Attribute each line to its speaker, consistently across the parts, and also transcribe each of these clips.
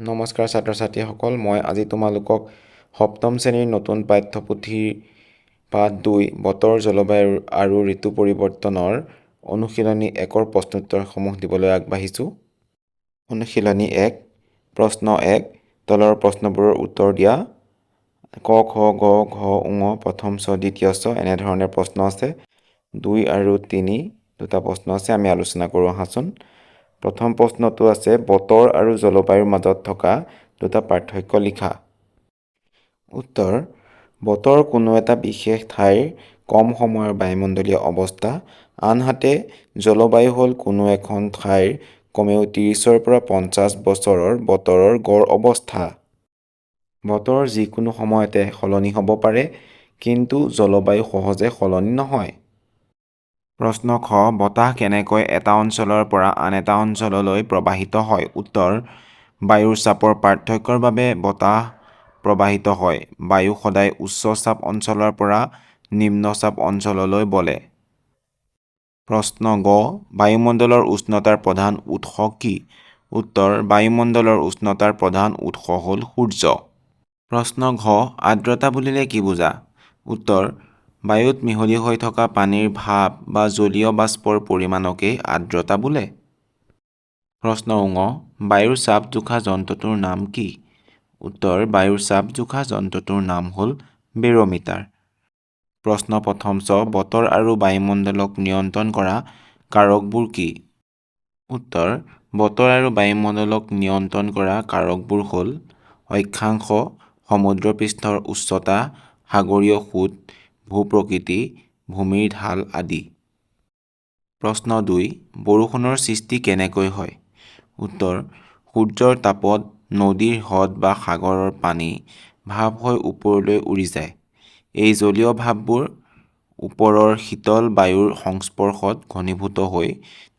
Speaker 1: নমস্কাৰ ছাত্ৰ ছাত্ৰীসকল, মই আজি তোমালোকক সপ্তম শ্ৰেণীৰ নতুন পাঠ্যপুথিৰ পাঠ 2 বতৰ জলবায়ু আৰু ঋতু পৰিৱৰ্তনৰ অনুশীলনী 1ৰ প্ৰশ্নোত্তৰসমূহ দিবলৈ আগবাঢ়িছোঁ। অনুশীলনী 1 প্ৰশ্ন 1 তলৰ প্ৰশ্নবোৰৰ উত্তৰ দিয়া। ক খ গ ঘ ঙ প্ৰথম ছ দ্বিতীয় ছ এনেধৰণে প্ৰশ্ন আছে। 2 আৰু 3 দুটা প্ৰশ্ন আছে, আমি আলোচনা কৰোঁ আহাচোন। প্ৰথম প্ৰশ্নটো আছে বতৰ আৰু জলবায়ুৰ মাজত থকা দুটা পাৰ্থক্য লিখা। উত্তৰ: বতৰ কোনো এটা বিশেষ ঠাইৰ কম সময়ৰ বায়ুমণ্ডলীয় অৱস্থা, আনহাতে জলবায়ু হ'ল কোনো এখন ঠাইৰ কমেও 30ৰ পৰা 50 বছৰৰ বতৰৰ গড় অৱস্থা। বতৰ যিকোনো সময়তে সলনি হ'ব পাৰে, কিন্তু জলবায়ু সহজে সলনি নহয়। প্ৰশ্ন খ বতাহ কেনেকৈ এটা অঞ্চলৰ পৰা আন এটা অঞ্চললৈ প্ৰবাহিত হয়? উত্তৰ: বায়ুৰ চাপৰ পাৰ্থক্যৰ বাবে বতাহ প্ৰবাহিত হয়। বায়ু সদায় উচ্চ চাপ অঞ্চলৰ পৰা নিম্ন চাপ অঞ্চললৈ বলে। প্ৰশ্ন গ বায়ুমণ্ডলৰ উষ্ণতাৰ প্ৰধান উৎস কি? উত্তৰ: বায়ুমণ্ডলৰ উষ্ণতাৰ প্ৰধান উৎস হ'ল সূৰ্য। প্ৰশ্ন ঘ আৰ্দ্ৰতা বুলিলে কি বুজা? উত্তৰ: বায়ুত মিহলি হৈ থকা পানীৰ ভাপ বা জলীয় বাষ্পৰ পৰিমাণকেই আৰ্দ্ৰতা বোলে। প্ৰশ্ন ঙ বায়ুৰ চাপ জোখা যন্ত্ৰটোৰ নাম কি? উত্তৰ: বায়ুৰ চাপ জোখা যন্ত্ৰটোৰ নাম হ'ল বেৰ'মিটাৰ। প্ৰশ্ন প্ৰথম ছ বতৰ আৰু বায়ুমণ্ডলক নিয়ন্ত্ৰণ কৰা কাৰকবোৰ কি? উত্তৰ: বতৰ আৰু বায়ুমণ্ডলক নিয়ন্ত্ৰণ কৰা কাৰকবোৰ হ'ল অক্ষাংশ, সমুদ্ৰপৃষ্ঠৰ উচ্চতা, সাগৰীয় সোঁত, ভূ-প্ৰকৃতি, ভূমিৰ ঢাল আদি। প্ৰশ্ন 2 বৰষুণৰ সৃষ্টি কেনেকৈ হয়? উত্তৰ: সূৰ্যৰ তাপত নদীৰ হ্ৰদ বা সাগৰৰ পানী ভাপ হৈ ওপৰলৈ উৰি যায়। এই জলীয় ভাপবোৰ ওপৰৰ শীতল বায়ুৰ সংস্পৰ্শত ঘনীভূত হৈ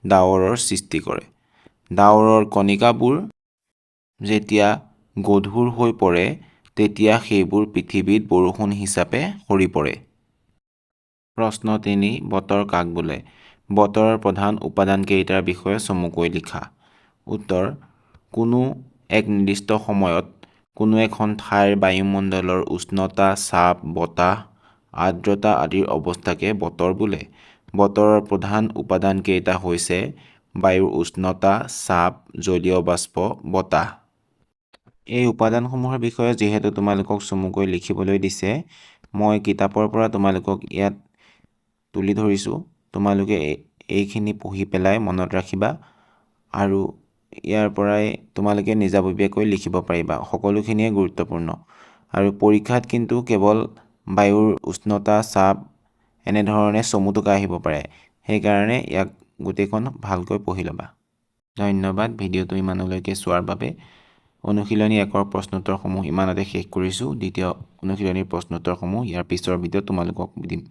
Speaker 1: ডাৱৰৰ সৃষ্টি কৰে। ডাৱৰৰ কণিকাবোৰ যেতিয়া গধুৰ হৈ পৰে, তেতিয়া সেইবোৰ পৃথিৱীত বৰষুণ হিচাপে সৰি পৰে। প্ৰশ্ন 3 বতৰ কাক বোলে? বতৰৰ প্ৰধান উপাদানকেইটাৰ বিষয়ে চমুকৈ লিখা। উত্তৰ: কোনো এক নিৰ্দিষ্ট সময়ত কোনো এখন ঠাইৰ বায়ুমণ্ডলৰ উষ্ণতা, চাপ, বতাহ, আৰ্দ্ৰতা আদিৰ অৱস্থাকে বতৰ বোলে। বতৰৰ প্ৰধান উপাদানকেইটা হৈছে বায়ুৰ উষ্ণতা, চাপ, জলীয় বাষ্প, বতাহ। এই উপাদানসমূহৰ বিষয়ে যিহেতু তোমালোকক চমুকৈ লিখিবলৈ দিছে, মই কিতাপৰ পৰা তোমালোকক ইয়াত তুলি ধৰিছোঁ। তোমালোকে এইখিনি পঢ়ি পেলাই মনত ৰাখিবা আৰু ইয়াৰ পৰাই তোমালোকে নিজাববীয়াকৈ লিখিব পাৰিবা। সকলোখিনিয়ে গুৰুত্বপূৰ্ণ আৰু পৰীক্ষাত কিন্তু কেৱল বায়ুৰ উষ্ণতা, চাপ এনেধৰণে চমু টোকা আহিব পাৰে। সেইকাৰণে ইয়াক গোটেইখন ভালকৈ পঢ়ি ল'বা। ধন্যবাদ ভিডিঅ'টো ইমানলৈকে চোৱাৰ বাবে। অনুশীলনী 1ৰ প্ৰশ্নোত্তৰসমূহ ইমানতে শেষ কৰিছোঁ। দ্বিতীয় অনুশীলনীৰ প্ৰশ্নোত্তৰসমূহ ইয়াৰ পিছৰ ভিডিঅ'ত তোমালোকক দিম।